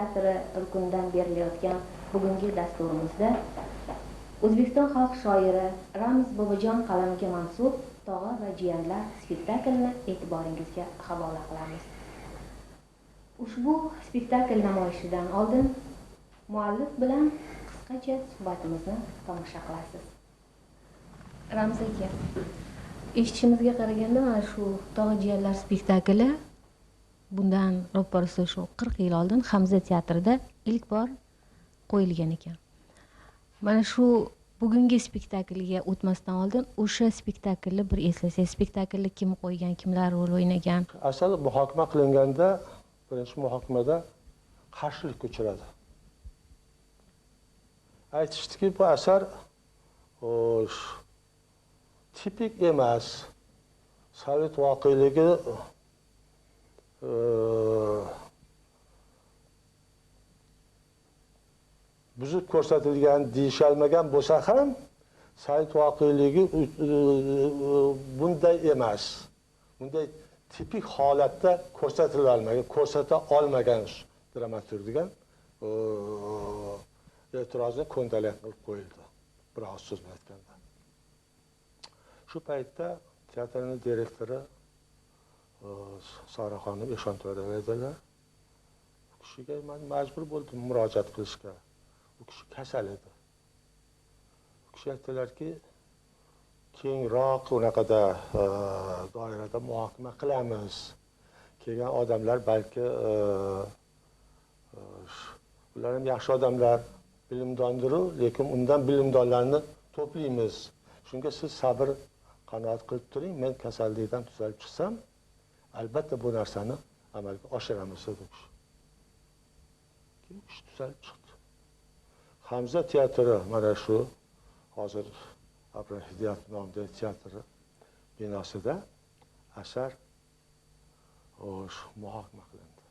teatri rukunidan berilayotgan bugungi dasturimizda O'zbekiston xalq shoiri Ramiz Bobojon qalamiga mansub Tog'a va jiyanlar spektaklini e'tiboringizga havola qilamiz. Ushbu spektakl namoyishidan oldin muallif bilan qisqacha suhbatimizni tomosha qilasiz. Ramiz aka, eshitishimizga qaraganda mana shu Tog'a jiyanlar spektakli bundan ro'parasi shu 40 yil oldin Hamza teatrida ilk bor qo'yilgan ekan. Mana shu bugungi spektaklga o'tmasdan oldin o'sha spektaklni bir eslasangiz, spektaklni kim qo'ygan, kimlar rol o'ynagan? Asal muhokama qilinganda birinchi muhokamada qarshilikka uchradi. Aytishdiki, bu asar tipik emas, Sovet voqealigi buzib ko'rsatilgan deyishalmagan bo'lsa ham, Sovet voqealigi bunday emas. Bunday tipik holatda ko'rsata olmagan dramaturg degan e'tirozni ko'ndalak qilib qo'yildi. Biroz so'z aytganda. Shu paytda teatrning direktori Soraxonim Eshonto'reva edilar. U kishiga men majbur bo'ldim murojaat qilishga. U kishi kasal edi. U kishi aytdilarki, kengroq unaqada doirada muhokama qilamiz. Kelgan odamlar balki ular ham yaxshi odamlar, bilimdondiru, lekin undan bilimdonlarni to'playmiz. Shunga siz sabr qanoat qilib turing, men kasallikdan tuzalib chiqsam, albatta bu narsani amalga oshiramiz dedi u kishi. Keyin u kishi tuzalib chiqdi. Hamza teatri mana shu hozir Abdul Hidayat nomidagi teatri binosida asar muhokama qilindi.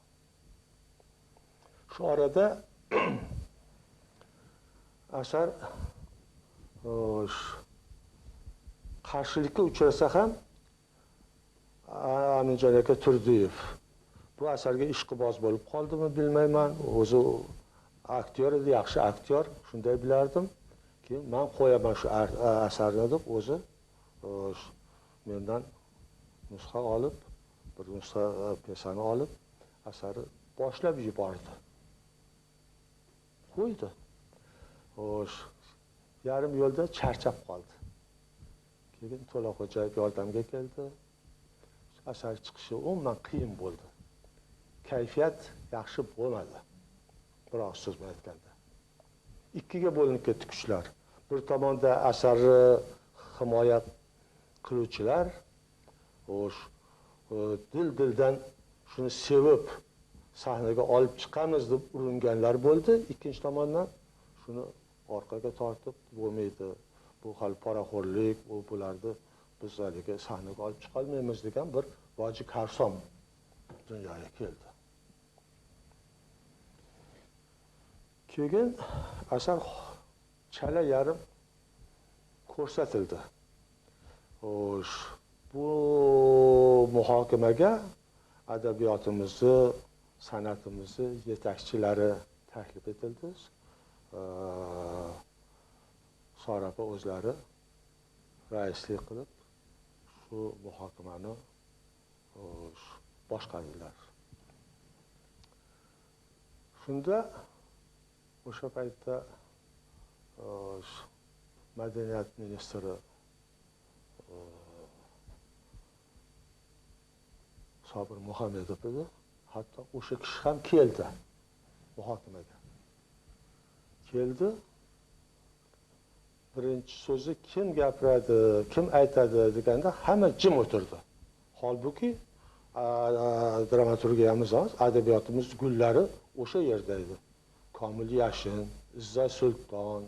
Shu orada asar qarshilikka uchrasa ham Aminjon aka Turdiyev bu asarga ishqiboz bo'lib qoldimi bilmayman. O'zi aktyor edi, yaxshi aktyor, shunday bilardim. Keyin men qo'yaman shu asarni deb o'zi mendan nusxa olib, bir nusxa piyesani olib, asarni boshlab yubordi. Qo'ydi. Yarim yo'lda charchab qoldi. Keyin To'laxo'jayev yordamga keldi. Asar chiqishi umuman qiyin bo'ldi. Kayfiyat yaxshi bo'lmadi. Biroz so'z bilan aytganda. Ikkiga bo'linib ketdi kuchlar. Bir tomonda asarni himoya qiluvchilar, dil-dildan shuni sevib sahnaga olib chiqamiz deb uringanlar bo'ldi. Ikkinchi tomondan shuni orqaga tortib bo'lmaydi. Bu hal poraxo'rlik, bularni biz haliga sahnaga olib chiqa olmaymiz degan bir voji karsom dunyoga keldi. Keyin asar chala yarim ko'rsatildi. Bu muhokamaga adabiyotimizni, san'atimizni yetakchilari taklif etildi. So'rapa o'zlari raislik qilib shu muhokamani boshqardilar. Shunda o'sha paytda madaniyat ministri Sobir Muhammedov edi. Hatto o'sha kishi ham keldi muhokamaga. Keldi. Birinchi so'zi kim gapiradi, kim aytadi deganda hamma jim o'tirdi. Holbuki dramaturgiyamiz, adabiyotimiz gullari o'sha yerda edi. Komil Yashin, Izzat Sulton,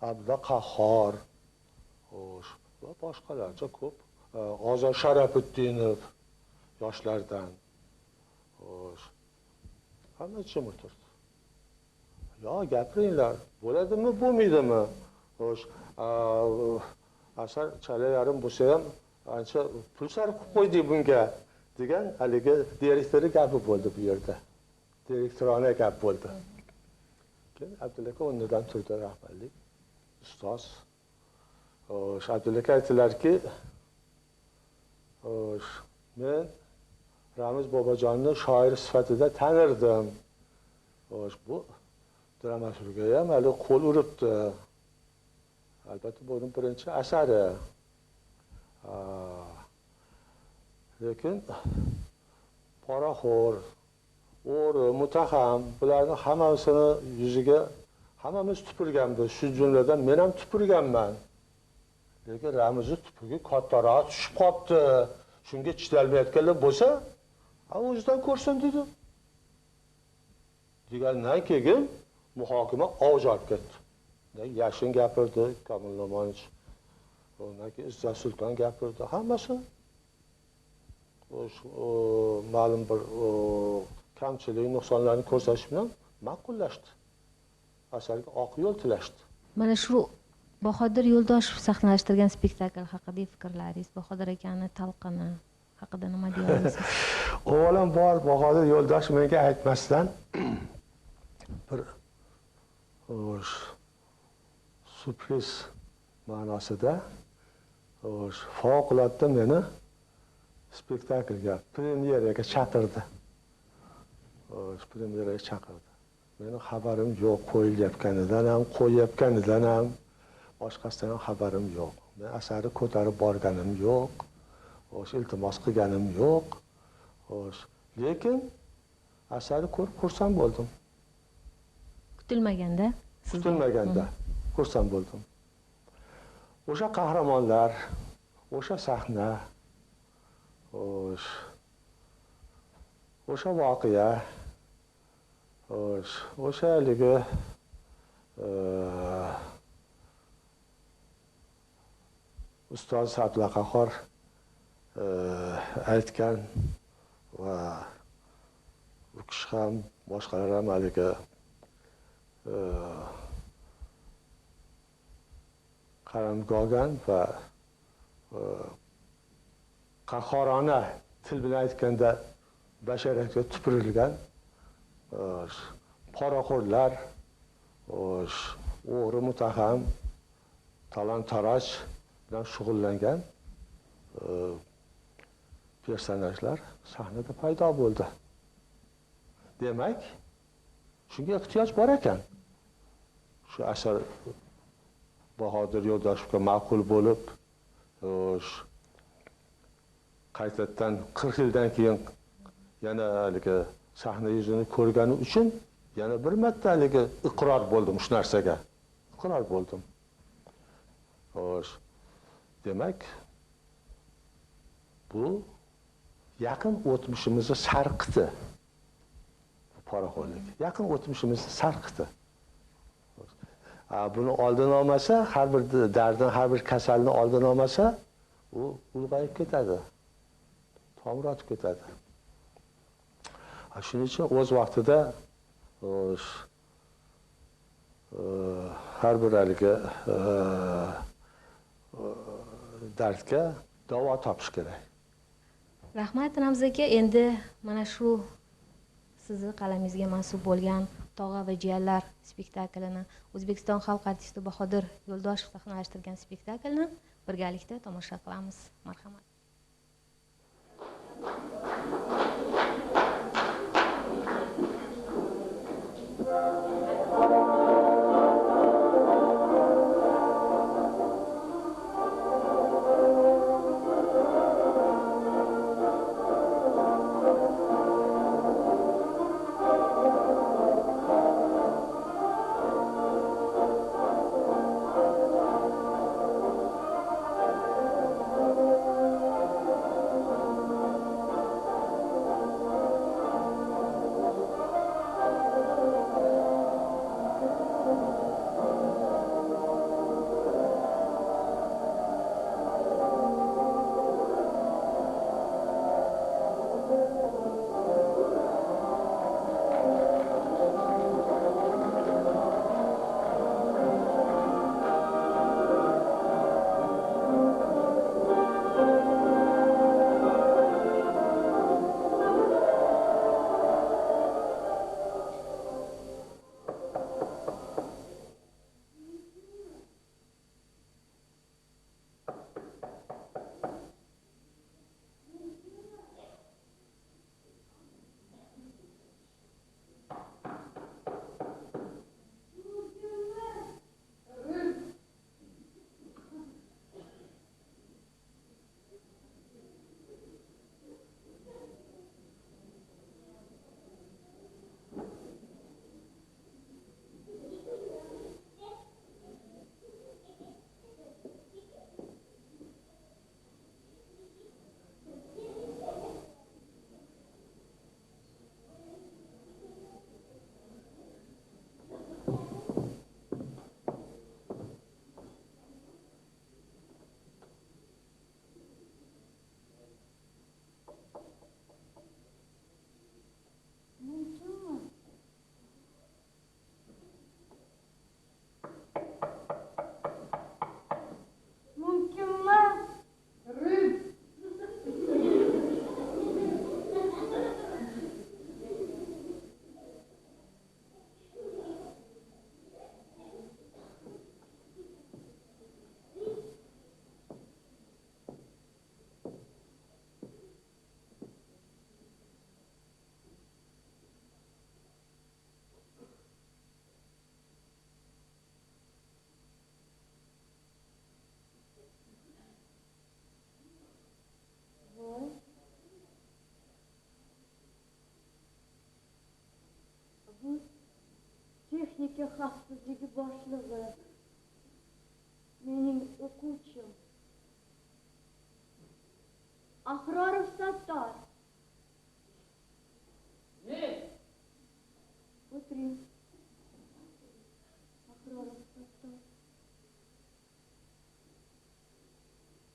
Abdulla Qahhor, va boshqalarcha ko'p. Ozod Sharafuddinov yoshlardan. Hamma jim o'tirdi. Yo, gapiringlar, bo'ladimi, bo'lmaydimi? Asar chala yarim bo'lsa ham ancha pul sarf qilib qo'ydik bunga degan haligi direktori gapi bo'ldi bu yerda. Direktorona gap bo'ldi. Keyin Abdulla aka o'rnidan turdi, rahbarlik. Ustoz. Abdulla aka aytdilarki, men Ramiz Bobojonni shoir sifatida tanirdim. Bu dramaturgiya ham hali qo'l uribdi. Albatta bu birinchi asari. Lekin poraxo'r, o'g'ri, muttaham bularni hammasini yuziga hammamiz tupurganmiz. Shu jumladan men ham tupurganman. Lekin Ramizning tupugi kattaroq tushib qopti. Shunga chidolmayotganlar bo'lsa, o'zidan ko'rsin dedi. Degandan keyin muhokama avj olib ketdi. Yashin gapirdi, Komil No'monovich, undan keyin Izzat Sulton gapirdi, hammasi ma'lum bir kamchilik, nuqsonlarni ko'rsatish bilan ma'qullashdi. Asarga oq yo'l tilashdi. Mana shu Bahodir Yo'ldoshev sahnalashtirgan spektakl haqidagi fikrlaringiz, Bahodir akani talqini haqida nima deya olasiz? Avvalambor Bahodir Yo'ldoshev menga aytmasdan bir surpriz ma'nosida favqulodda meni spektaklga, premyeraga chaqirdi. Premyeraga chaqirdi. Meni xabarim yo'q, qo'yilayotganidan ham, qo'yayotganidan ham, boshqasidan ham xabarim yo'q. Men asarni ko'tarib borganim yo'q. Iltimos qilganim yo'q. Lekin asarni ko'rib xursand bo'ldim. Kutilmaganda, kutilmaganda xursand bo'ldim. O'sha qahramonlar, o'sha sahna, o'sha voqea, o'sha haligi ustoz Satlaqahor aytgan va u kishi ham boshqalar ham haligi qaramga olgan va qahhorona til bilan aytganda basharatga tupurilgan poraxo'rlar, o'g'ri, muttaham, talon-taroj bilan shug'ullangan personajlar sahnada paydo bo'ldi. Demak, shunga ehtiyoj bor ekan. Shu asar Bahodir Yo'ldoshevga ma'qul bo'lib, qaytadan 40 yildan keyin yana haligi sahna yuzini ko'rgani uchun yana bir marta haligi iqror bo'ldim shu narsaga. Iqror bo'ldim. Demak, bu yaqin o'tmishimizni sarqiti. Poraxo'rlik. Yaqin o'tmishimizni sarqiti. Buni oldini olmasa, har bir dardni, har bir kasalni oldini olmasa, u ulg'ayib ketadi. Tomir otib ketadi. Shuning uchun o'z vaqtida har bir haligi dardga davo topish kerak. Rahmat Ramiz aka, endi mana shu sizni qalamingizga mansub bo'lgan Tog'a va jiyanlar spektaklini O'zbekiston xalq artisti Bahodir Yo'ldoshev sahnalashtirgan spektaklni birgalikda tomosha qilamiz. Marhamat. texnika xavfsizligi boshlig'i, mening o'quvchim. Ahrorov Sattor. Ne? O'tiring. Ahrorov Sattor.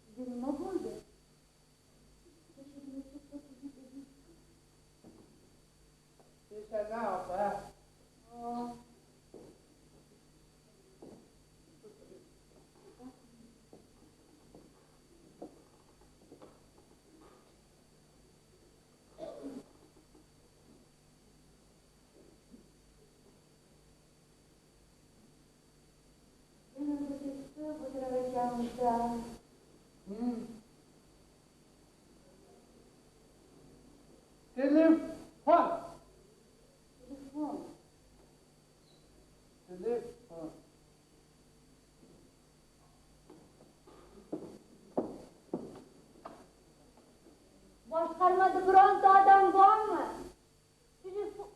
Sizga nima bo'ldi? Peshana opa. Telefon. Boshqarmada bironta odam bormi? Telefon.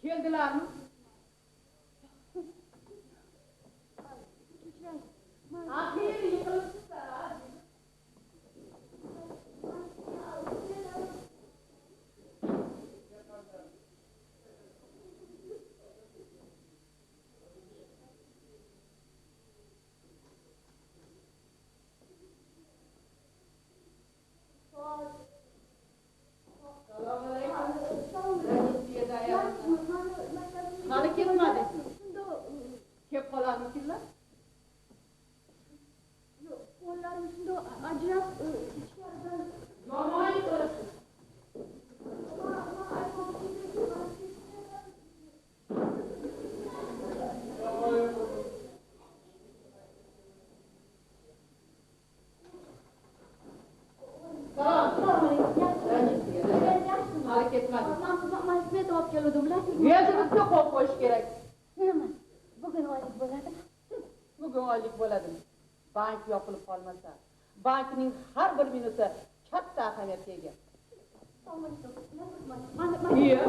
Keldilarmi? Axir yiqilibsizlar. Hali kelmadi. Kelib qolarmikinlar? Yo'q, qo'llarim shunday ajrab ichkaridan Yomon yiqilibsiz. Hali ketmadi. Men smet olib keldim, bilasizmi? Yezimizga qo'yib qo'yish kerak. Nima? Bugun oylik bo'ladimi? Bugun oylik bo'ladimi? Bank yopilib qolmasa, bankning har bir minuti katta ahamiyatga ega. Iya.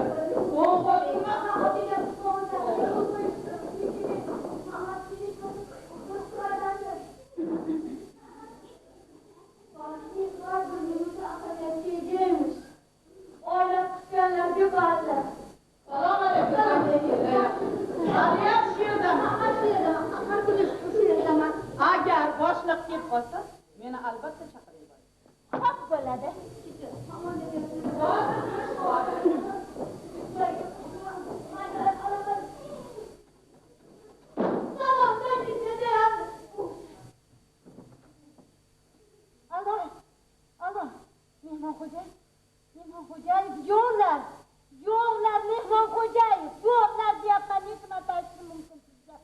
Oila qutganlarga ba'zi. Salom alaykum. Aliyam shu yerdan. Har kuni shu yerdaman. Agar boshliq kelib qolsa, meni albatta chaqirayman. Xo'p bo'ladi. Alo, Mehmonxo'jayev, yo'qlar, Mehmonxo'jayev, yo'qlar deyapman, necha marta aytishim mumkin sizga.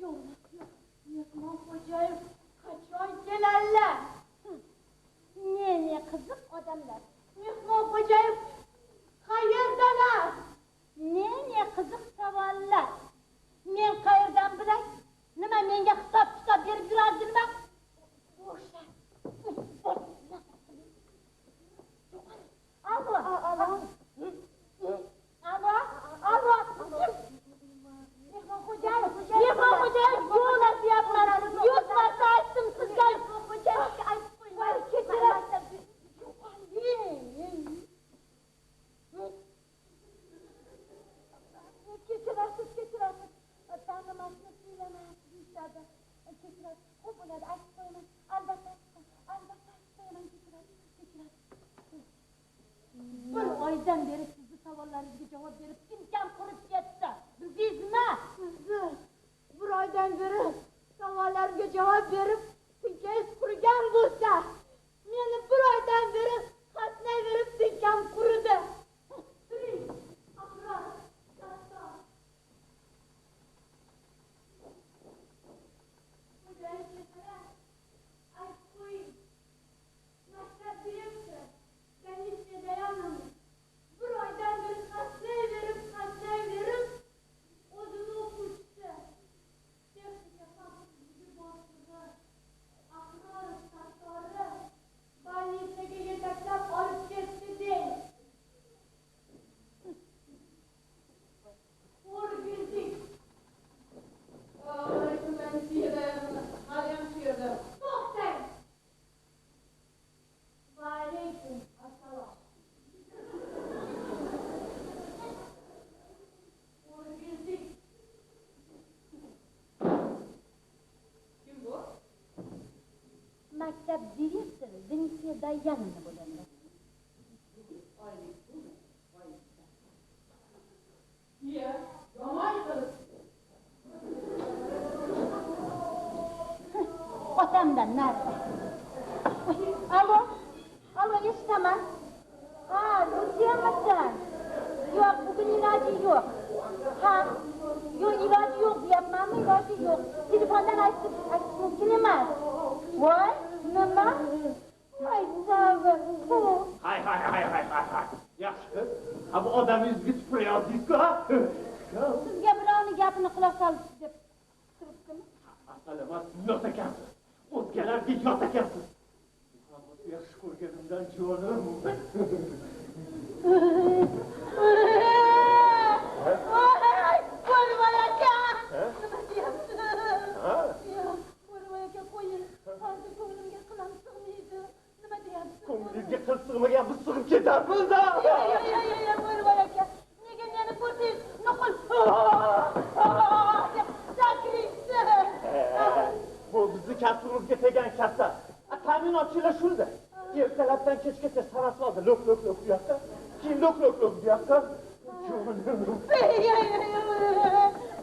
Yo'qlar, Mehmonxo'jayev qachon keladilar? Ne qiziq odamlar. Mehmonxo'jayev qayerdalar? Ne qiziq savollar. Men qayerdan bilay? Nima menga hisob berib yurardingmi? O'sha. Alo. Mehmonxo'jayev, yo'qlar deyapman. 100 marta aytdim sizga. Mehmonxo'jayevga aytib qo'ying. Kechirasiz. Tanimasni siylamayapsiz deyishadi. Kechirasiz. Xo'p bo'ladi, aytib qo'yaman. Albatta aytib qo'yaman, kechirasiz. Bir oydan beri sizni savollaringizga javob berib, tinkam qurib ketdi. Bildingizmi? Bir oydan beri savollarimga javob berib, tinkangiz qurigan bo'lsa, meni bir oydan beri qatnayverib tinkam quridi. Turing, Abror, katta. Aytib qo'ying. Maktab direktori, komissiya dayanamiz. Bir oydan beri qatnayverib, o'zini o'quvchisi. Texnika fakulteti boshlig'i, Abror Sattori, больницаga yetaklab olib ketdi deng. O'rgildik. To'xtang. Va alaykum assalom. O'rgildik. Kim bu? Maktab direktori Denisiya Dayanova bo'ladi. Oylik pulmi? Oylikda. Iya, yomon qilib. Otamdan narsa. Alo, eshitaman. Ha, Lutsiyamisan? Yo'q, bugun iloji yo'q. Ha, yo'q, iloji yo'q deyapmanmi? Iloji yo'q. Telefondan aytish mumkin emas. Voy, nima? Ay, zavr. Hay. Yaxshi qiz. Ha bu odam yuzga tupurayapsiz-ku, ha? Sizga birovni gapini quloq solib deb turibdimi? Asal emas, yot ekansiz. O'zgalarga yot ekansiz. Muhammad yaxshi ko'rganimdan jonim. Qo'rvoy aka! Nima deyapsiz? Qo'rvoy aka, qo'ying. Hozir ko'nglimga qilam sig'maydi. Nima deyapsiz? Ko'ngilga qil sig'magan biz sig'ib ketarmiz-da. Yo'q, Qo'rvoy aka. Nega meni ko'rsangiz, nuqul deb sakraysiz? Bu bizni kasbimizga tegan katta. Ta'minotchilar shunda. Ertalabdan kechgacha sarasvodi lok bu yoqqa. Keyin lok bu yoqqa.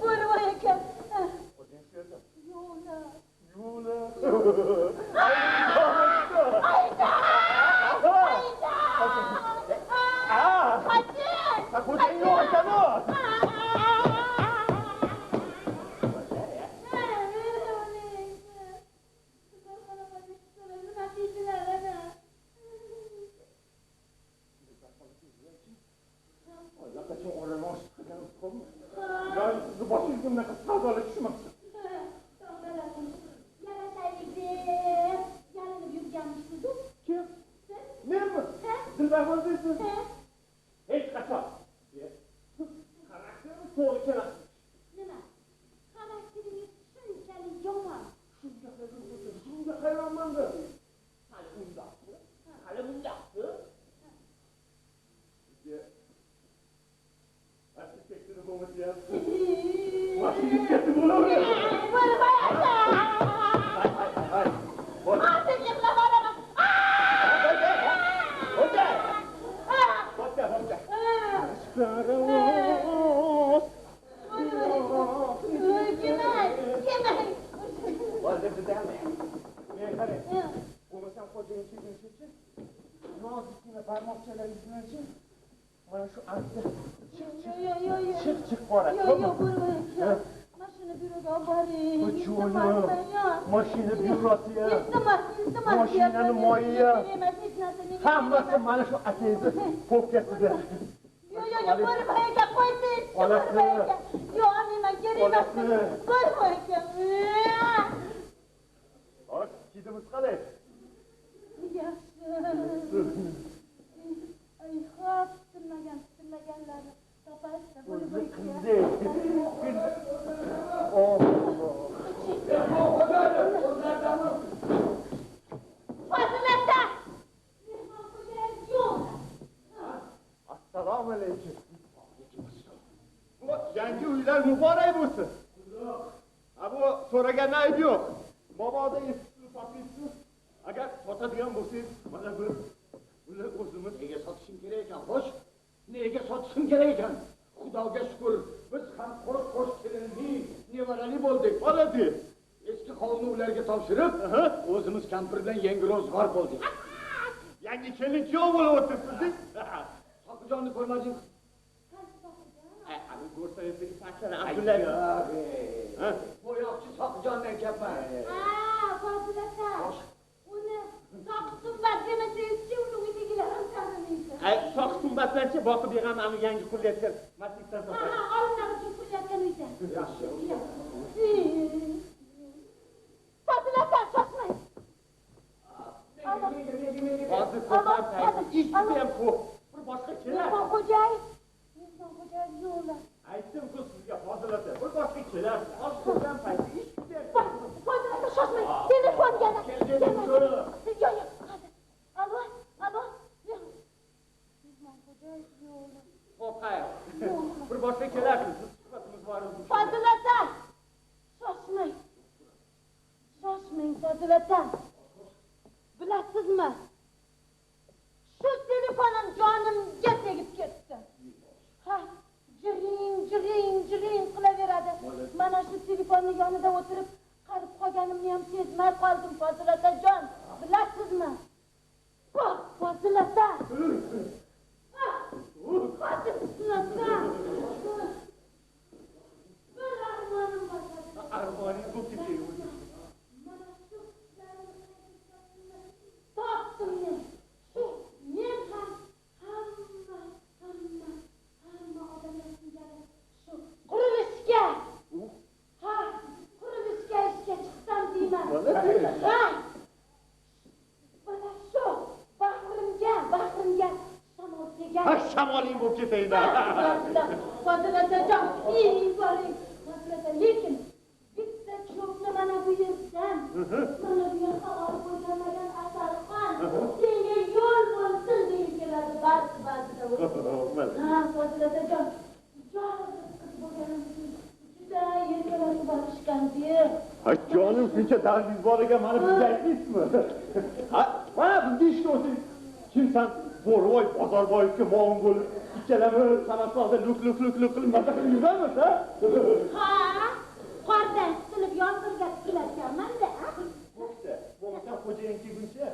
Qo'rvoy aka. O'zing shu Yo'la. Yalinib yurganmishsiz-ku. Kim? Menmi? Dilbarxon deysiz? Hech qachon. Xarakterim to'g'ri kelasiz. Nima? Xarakteringiz shunchalik yomon. Shunga hayronman-da. Hali undaqmi? Arxitektura bo'lmayapti. Mashinist ketib bo'laveradi. Çık bora. Yo'q, mashina byuroga olib boring. Mashina byurosiga. Iltimos. Mashinani moyiga. Hammasi Yo'q, mana shu akangizni popkasida. Qo'rvoy aka, qo'ysiz. Qo'rvoy aka. Yo'q, olmayman, kerak emas. Qo'rvoy aka. Xo'sh, hidimiz qalay? Yaxshi. Ay, xo'p, kutilmaganlarni topasizda Qo'rvoy aka. Fazilatda. Assalomu alaykum. Bu yangi uylar muborak bo'lsin. Ha bu so'ragan ayb yo'q. Boboda eski papirsiz. Agar sotadigan bo'lsangiz, mana bular o'zimiz Nega sotishim kerak ekan? Xo'sh, nega sotishim kerak ekan? Xudoga shukr, biz ham qo'sh kelinli, nevarali bo'ldik. Bo'ladi. Eski qovunni ularga topshirib, o'zimiz kampir bilan yangi ro'zg'or bo'ldik. Yangi kelin kuyov bo'lib o'tiribsiz. Sokijonni ko'rmadingiz? Ani ko'rsangizki pakana Abdulla. Bo'yoqchi Sokijonni aytyapman. Fozil aka. Uni soqtumbat demasangiz-chi, uni uydagilar ham tanimaydi. Soq qimmatlancha boqib yig'am ani yangi qurilayotgan masjiddan sotadi. Olimlar uchun qulayotgan uyda. Yaxshi. Fozil aka, shoshmang. Hozir ko'rsam, ikkisi ham ko'p. Bir boshqa kelar. Mehmon xo'jay yo'qlar. Aytdim-ku sizga Fozil aka, bir boshqa kelar. Hozir ko'rsam payti ikkisi ham. Fozil aka, shoshmang. Telefon yana. Yo'q. Alo. Mehmon xo'jay yo'qlar. Xo'p, hayr. Bir boshqa kelarsiz. Suhbatimiz bor o'zi. Fozil aka, shoshmang. Fozil aka. Bilasizmi? Shu telefonim jonimga tegib ketdi. Ha, jiring qilaveradi. Mana shu telefonning yonida o'tirib, qarib qolganimni ham sezmay qoldim, Fozil akajon. Bilasizmi? Fozil aka. Bir armonim bor. Armoningiz bu ketdi. Topdim men. Men ham hamma odamlar singari shu qurilishga. Qurilishga ishga chiqsam deyman. Mana shu bag'rimga shamol tegan. Shamoling bo'lib ketaydi. Fozil akajon, boring. Fozil aka, lekin bitta cho'pni mana bu yerdan, mana bu yoqqa olib qo'ymagan Asalxon, senga yo'l bo'lsin deb keladi ba'zida. Fozil akajon, qiz bo'lganim juda yergalarga borishgan-ku. Jonim, shuncha dardingiz bor ekan, mana bizga aytmaysizmi? Mana bizga ishga o'ting. Kimsan? Bo'rvoy Bozorboyevga mo'min bo'lib, ikkalamiz Samarqandda luk qilib maza qilib yuramiz, ha? Qordan tutilib yomg'irga tikilayotganman-da. Bo'pti. Bo'lmasa xo'jayin kelguncha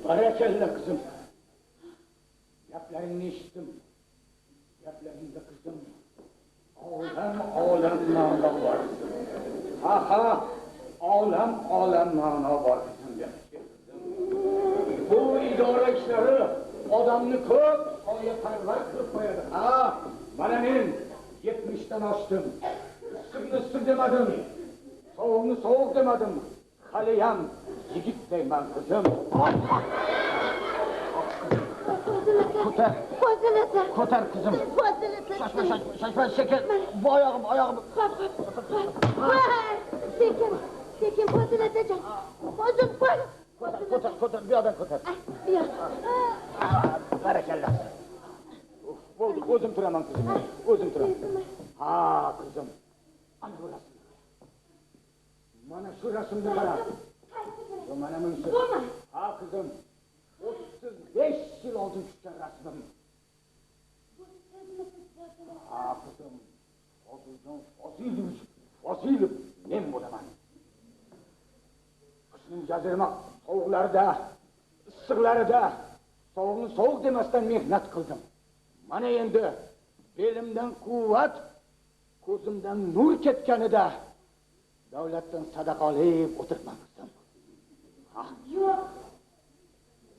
Barakalla kızım. Gaplaringni eshitdim. Gaplaringda kızım. Olam ma'no bor. Ha, olam ma'no bor kızım. Bu idora ishlari odamni ko'p soyaparvar qilib qo'yadi. Ha, mana men 70 dan oshdim. Issiqni demadim. Sovuqni sovuq demadim. Haliyam yigitdayman kızım. Ko'tar kızım. Şaşma şeker. Bu ayağım. Sekin Fozil akajon. Ko'tar, bir adam ko'tar. Barakallah. Bo'ldi, o'zim turaman kızım. O'zim turaman. Ha, kızım. Ana bu rasm. Mana shu rasmni qara. Bu mana bunisi. Ha kızım. 35 yıl oldu tushgan rasmim. Ha kızım. Fozilov men bo'laman. Qishning jazirama sovuqlarida, issiqlarida sovuqni sovuq demasdan mehnat qildim. Mana endi belimdan quvvat, ko'zimdan nur ketganida davlatdan sadaqa olib o'tirman kızım. Ha.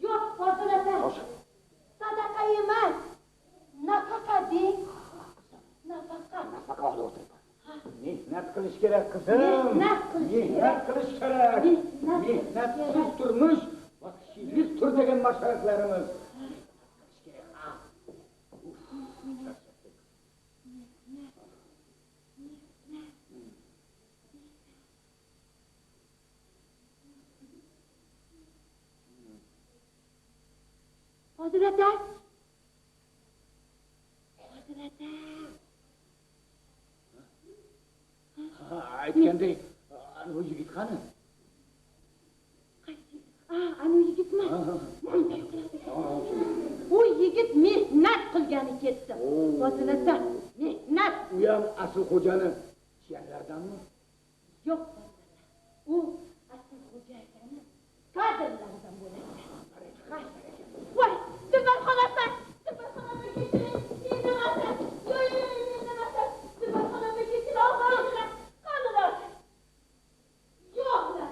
Yo'q, Fozil aka. Sadaqa emas. Nafaqa deng. Nafaqa olib o'tirman. Mehnat qilish kerak kızım. Mehnat qilish kerak. mehnatsiz turmush va kishilik turdagi mashg'ulotlarimiz. Hozir aka. Aytgandek, ana bu yigit qani? Ana yigitmi? U yigit mehnat qilgani ketdi. Fosilata, mehnat. U ham asl xo'jani jiyanlardanmi? Yo'q. U asl xo'jani kadrlardan bo'ladi. Voy, Dubarxonaga ketiring. Indamasdan. Indamasdan. Dubarxonaga ketiring. Og'irlar. Qanilar. Yo'qlar.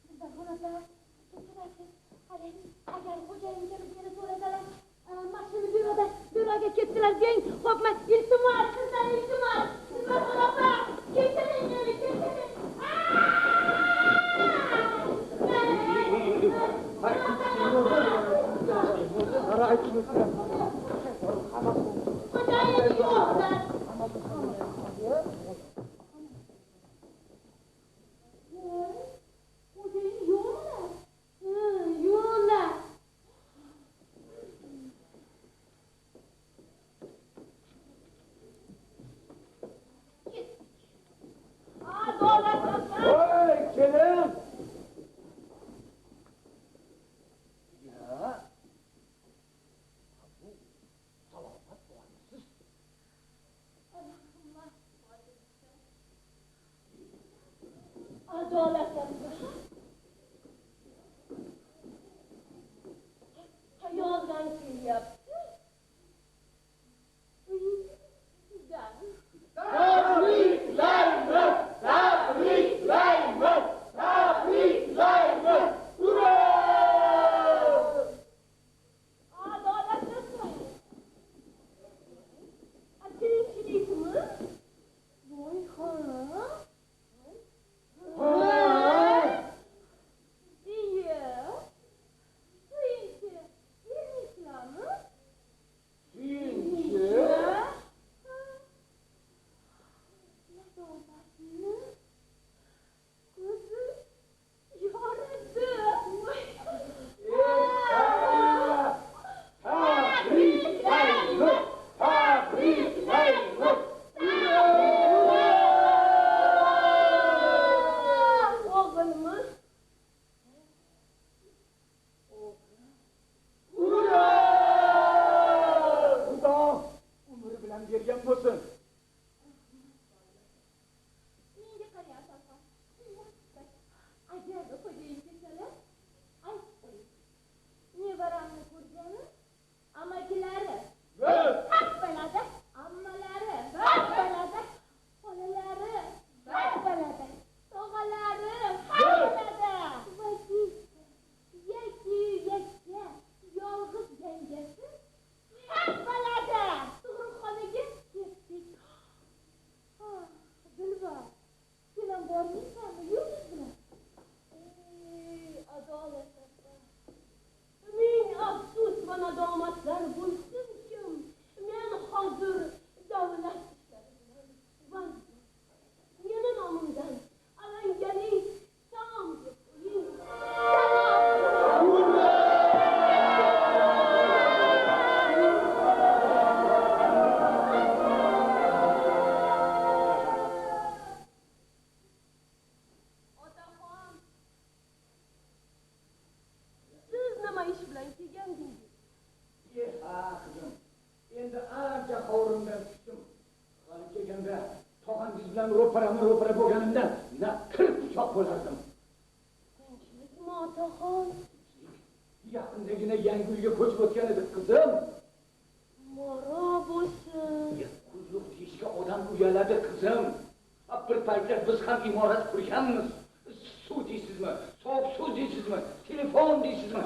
Dubarxonaga ketirasiz. Agar xo'jayin kelib meni so'rasalar, mashina byuroga ketdilar deng. Qo'rqma, iltimos, sizdan iltimos. Dubarxonaga ketiring meni, ketiring. Xo'jayin yo'qlar. Xo'jayin yo'qlar. Yo'qlar. Voy, kelin! Ya. Bu salomat bo'lasiz. Hayoldan kelyapti. Sizdan. Tabriklaymiz! Tabriklaymiz! Tabriklaymiz! Ura! Adolatli. Tirikchilikmi? Voy xola. Iya. Suyunchi. Yemishlarmi? Suyunchi? ro'para bo'lganimda na kirib pichoq bo'lardim. Tinchlikmi otaxon? Yaqindagina yangi uyga ko'chib o'tgan edik qizim. Moro bo'lsin. Kuzluq deyishga odam uyaladi qizim. Bir paytlar biz ham imorat qurganmiz. Suv deysizmi? Sovuq suv deysizmi? Telefon deysizmi?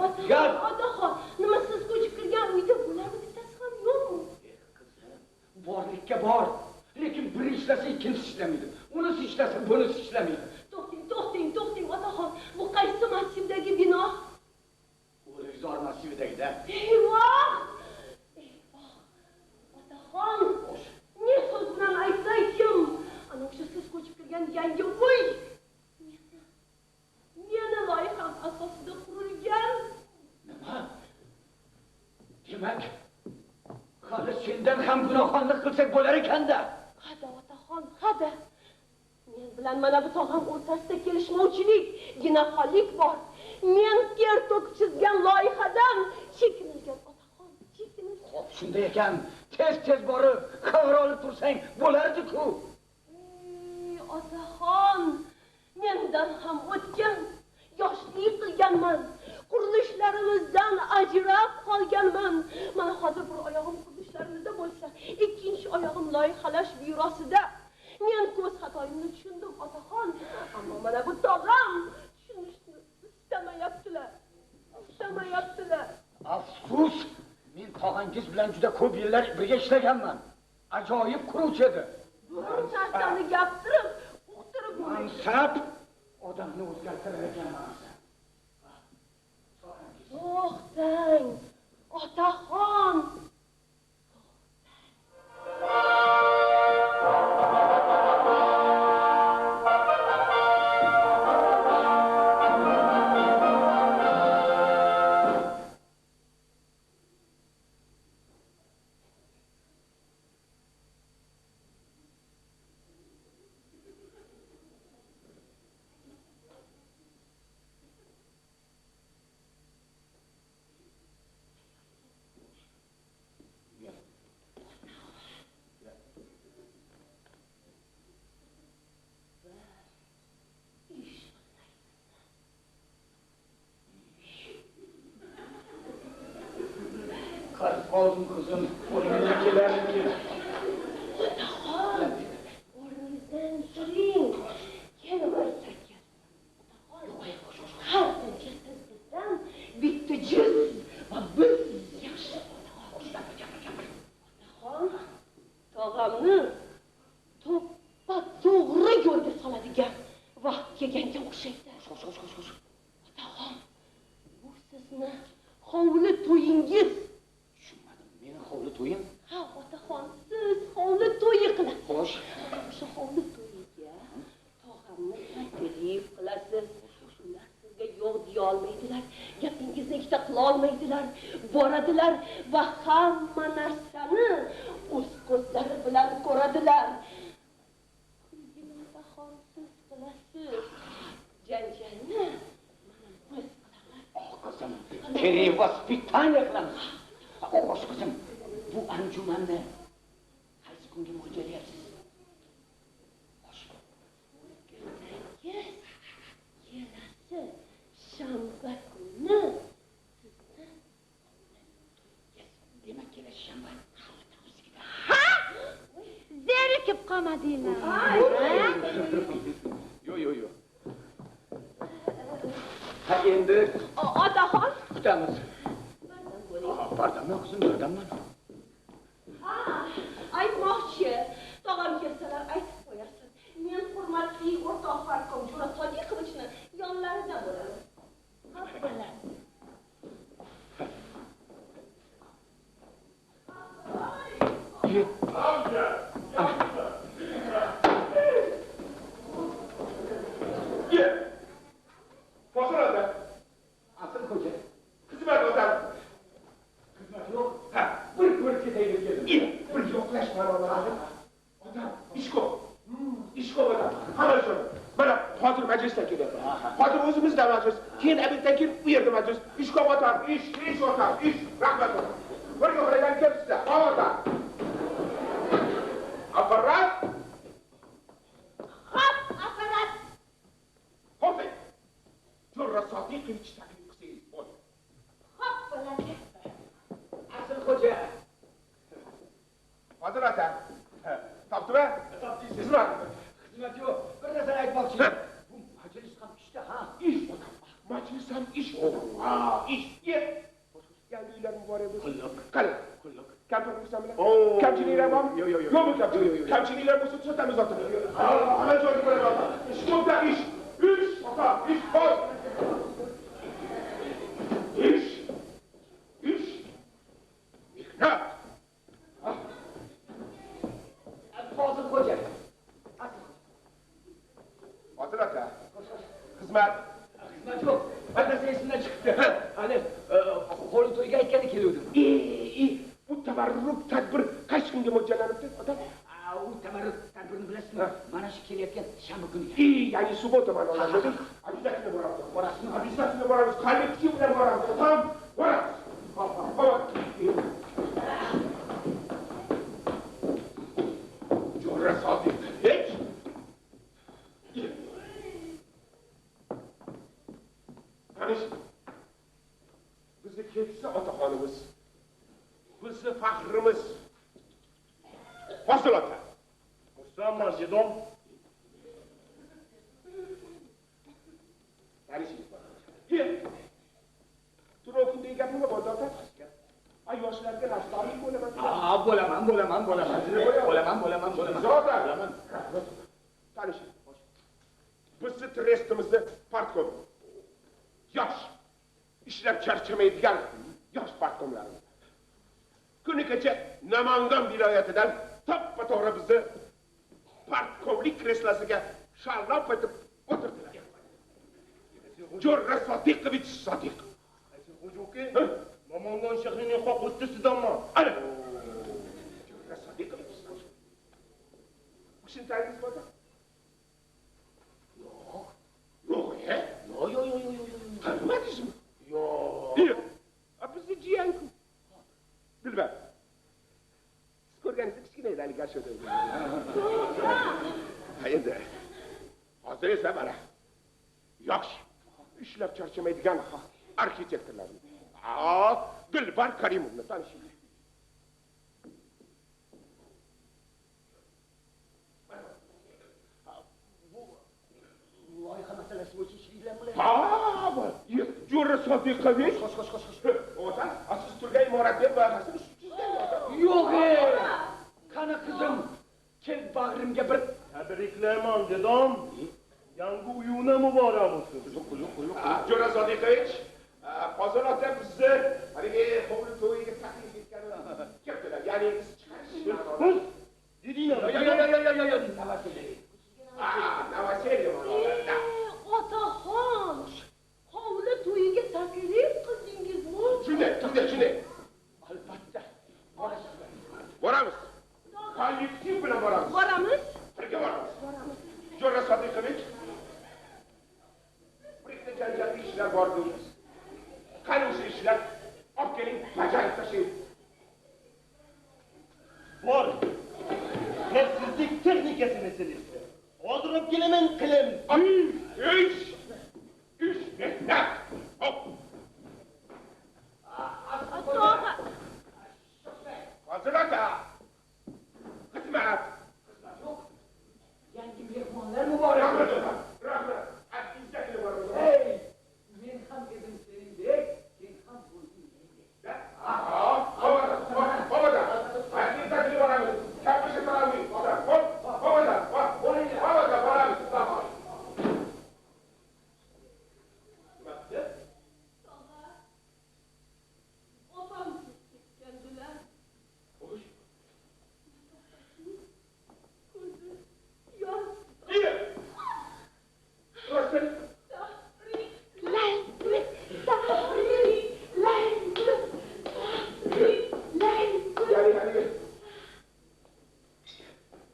Otaxon, nima siz ko'chib kirgan uyda bularni bittasi ham yo'qmi? ikki bor. Lekin biri ishlasa ikkinchisi ishlamaydi. Unisi ishlasa bunisi ishlamaydi. To'xting, otaxon. Bu qaysi massivdagi bino? O'rizor massividagi-da. Eyvoh! Otaxon, ne so'z bilan aytsay kim? Ana o'sha siz ko'chib kirgan yangi uy. Meni loyiham asosida qurilgan. Nima? Demak, hali sendan ham gunohxonlik qilsak bo'lar ekanda. Hada otaxon, hada. Men bilan mana bu tog'am o'rtasida kelishmovchilik, ginaxonlik bor. Men ter to'kib chizgan loyihadan chekinilgan otaxon, chekinilgan. Xo'p, shunday ekan, tez borib, xabar olib tursang bo'lardi-ku. Otaxon, mendan ham o'tgan, yoshlik qilganman. Qurilishlarimizdan ajrab qolganman. Mana hozir bir oyog'im qurilishlarimizda bo'lsa, ikkinchi oyog'im loyihalash byurosida. Men ko'z xatoyimni tushundim, otaxon. Ammo mana bu tog'am tushunishni istamayaptilar. Afsus, men tog'angiz bilan juda ko'p yillar birga ishlaganman. Ajoyib quruvchi edi. Bir narsani gapirib, uqtirib mansab odamni o'zgartirar ekan. To'xtang, otaxon. Qoldim qizim, o'rnimga kelarki. Otaxon, o'rningizdan turing. Kelmaysa kel. Otaxon, har qancha siz bizdan bitta jiz va biz yaxshi. Otaxon, tog'amni to'g'ri yo'lga soladigan vaqt kelganga o'xshaydi. Otaxon, bu sizni hovli to'yingiz. Hovli to'yim? Ha, otaxon, siz hovli to'yi qilasiz. Xo'sh. O'sha hovli to'yiga tog'amni taklif qilasiz. Ular sizga yo'q deya olmaydilar, gapingizni ikkita qila olmaydilar. Boradilar va hamma narsani o'z ko'zlari bilan ko'radilar. Kulgini otaxon siz qilasiz. Janjalni mana biz qilamiz. Qizim, перевоспитание qilamiz. Xo'sh qizim, bu anjumanni qaysi kunga mo'ljallayapsiz? Kelasi shanba kuni Demak, kelasi shanba. ha? Zerikib qolmadinglar. Yo'q. Ha, endi Otaxon, kutamiz. Pardonmi qizim, yordamman. aytmoqchi, tog'am kelsalar aytib qo'yasan. Men hurmatli o'rtoq Farkom Jo'ra Sodiqovichni yonlarida bo'laman. Bilan. Fosilada. Asıl koca. Xizmat odam. Xizmat yo'q. Ha, bir ketaylik dedim. Bir yo'qlashma lazım. Odam, ish ko'p. Ish ko'p odam. Hamma shuni. Mana hozir majlisda kelyapti. Hozir o'zimizda majlis. Keyin abitdan keyin u yerda majlis. Ish ko'p odam. Ish odam. Rahmat odam. Bir yo'qlagan kelibsiz. Odam. Aparat. Aparat. Hozir. Jo'ra Sodiqovich taklif qilsangiz bo'ldi. Xo'p, bo'ladi. Asıl koca. Hozir aka. Topdimi? Topdingizmi? Xizmat yo'q. Bir narsani aytmoqchi. Bu majlis ham ishda, ha? Ish odam. Majlis ham ish odam. Ha, ish. Yangilarni bor edi. Qulluq. Qani. Qulluq. Kampir bo'lsa-bilan. Kamchiliklar bormi? Yo'qmi kamchilik? Kamchiliklar bo'lsa tushotamiz ota. Hamma joyga boradi ota. Ish ko'pda ish. Ish ota, ish bor. Ish. Mehnat. Fozil xo'ja. Fozil aka. Xizmat yo'q. Adasi esimdan chiqibdi. Hali qo'li to'yga aytgani keluvdim. Bu tabarruk tadbir qaysi kunga mo'ljallanibdi ota? U tabarruk tadbirini bilasizmi? Mana shu kelayotgan shanba kuniga. Ya'ni subbota ma'nolarida обязательно boramiz. Borasizmi? Обязательно boramiz. Qalbi kuchi bilan boramiz. Tamam, boramiz. Hop. Jo'ra Sodiq. Hech. Qanish. Bizni keksa otaxonimiz. Bizni faxrimiz. Fasil ota. Musamman dedim. Tanishing. Turokundagi gapimga bordi ota. Ay yoshlarga nafsonlik bo'laman. Bo'laman. Zotan. Tanishing. Bizni trestimizni partkom. Yosh. Ishlab charchamaydigan yosh partkomlarimiz. Kuni kecha Namangan viloyatidan toppa-to'g'ri bizni partkomlik kreslosiga shallob etib o'tirdilar. Jo'ra Sodiqovich Sodiq. Xo'juki, Namangan shahrining xoq o'ttisidanmi? Ana. Jo'ra Sodiqovich Sodiq. Tushuntangiz bormi? Yo'q. Tanmadingizmi? Yo'q. Bizni jiyanku. Dilbar. Siz ko'rganingiz kichkina edi haligi ashoda. Ha endi. Hozir esa mana yosh, ishlab charchamaydigan arxitektorlarni. Dilbar Karimovni tanishing. Loyiha masalasi bo'yicha ishlayapsizmi? Jo'ra Sodiqovich. Xo'sh. Ota, siz turgan imoratning loyihasini tuzgan ota. Yo'q. Qani qizim, kel bag'rimga bir Tabriklayman dedim. Yangi uyuna muborak bo'lsin. Jo'ra Sodiqovich, Fozil ota bizni haligi hovli to'yiga taklif etgani keldilar. Ya'ni biz chiqarish. Yo'q. Novoseliya ma'nolarida. Otaxon, hovli to'yiga taklif qildingizmi? Shunday. Albatta. Boramiz. Kollektiv bilan boramiz. Boramiz. Birga boramiz. Jo'ra Sodiqovich. Birikta janjalli ishlar bor deymiz. Qani o'sha ishlar? Olib keling, bajarib tashlaylik. Bor. Xavfsizlik texnikasi meselasi. Hozir olib kelaman qilamiz. Ish, mehnat. Hop. Fozil aka. Xizmat. Yangi mehmonlar muborak. Rahmat. Izzatli boramiz. Men ham edim seningdek, sen ham bo'lding mendek. Boboda. Izzatli boramiz. Kapishi boramiz. Boboda. Boramiz.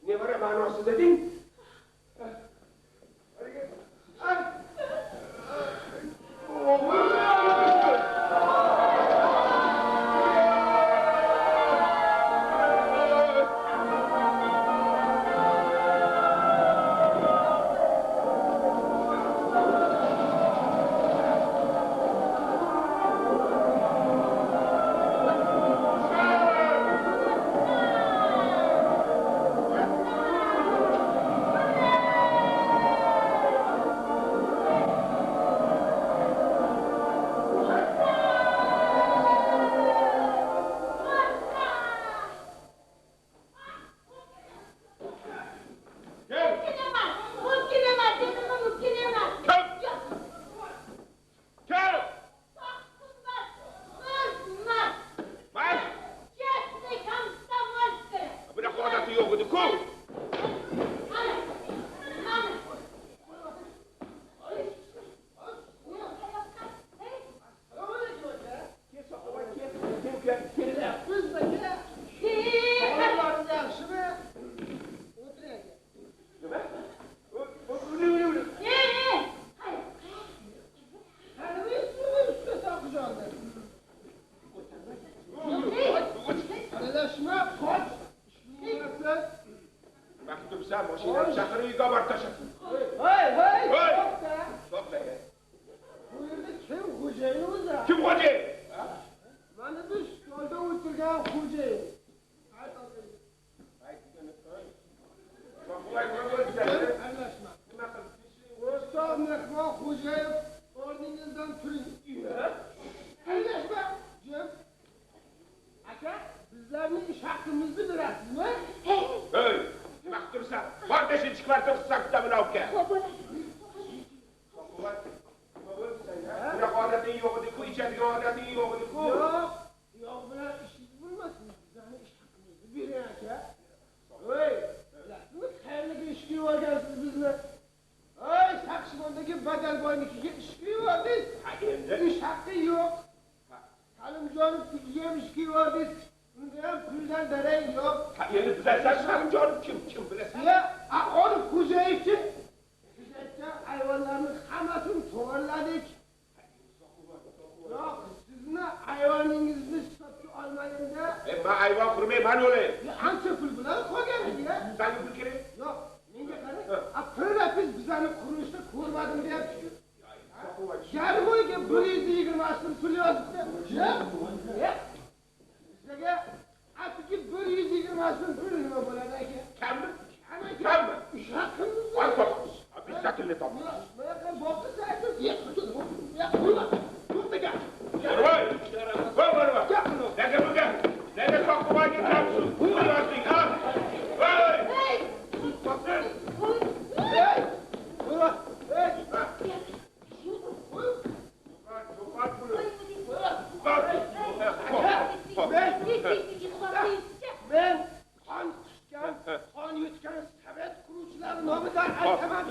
Nevara ma'nosi deding? bo'lsa mashinani chaqirib uyga borib tashlasin. Hey! Hey! To'xta. Bu yerda kim xo'jayin o'zi? Kim xo'jayin? Mana bu stolda o'tirgan xo'jayin. O'rtoq mehmon xo'jayev, o'rningizdan turing. Aralashma, jim. Aka, bizlarning ish haqimizni berasizmi? Hey, nima qilsan? Bor 5-kvartir hisobda bilan uka. Bunaqa odating yo'q edi-ku, ichadigan odating yo'q edi-ku. Yo'q bilan ishingiz bo'lmasin. Bizlarning ish haqimizni bering aka. Hey, bilasizmi, qayerga ishga yuborgansiz bizni? Ay, Saqchimondagi Badalboynikiga ishga yubordingiz. Ish haqqi yo'q. Salimjonovnikiga ham ishga yubordingiz. Unda ham puldan darang yo'q. Endi bilasan Salimjonov kim bilasan? Ya, Aqolov xo'jayinchi. Biz aytgan ayvonlarni hammasini to'g'irladik. Yo'q, sizni ayvoningizni hisobga olmadim-da. Men ayvon qurmayman o'lay. Ancha pul bilan qolgan-ya. Senga pul kerak? Yo'q, menga qarang. Pullar bizlarni qurishda ko'rmadim deyapti. Yarim oyga 120 so'm pul yozibdi. Bizlarga atigi 120 so'm pul nima bo'ladi aka? Kammi? Kammi? Ish haqimiz. Voy baba, biz sakilni top. Bunaqa boqsa aytib, yo'q. To'xtaga. Voy! Nega soqqiboyga kamsiz? Pul yozding, ha? Voy! Hey! Men qon qusgan, qon yutgan sovet quruvchilari nomidan aytaman.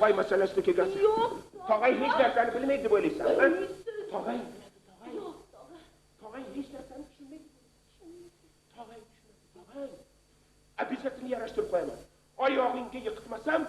Voy masalasida kelgansiz. Yo'q. Tog'ay hech narsani bilmaydi deb o'ylaysan, ha? Tog'ay. Yo'q, tog'ay hech narsani tushunmaydi. Tog'ay tushunmaydi. Tog'ay. Abisatini yarashtirib qo'yaman. Oyog'ingga yiqitmasam,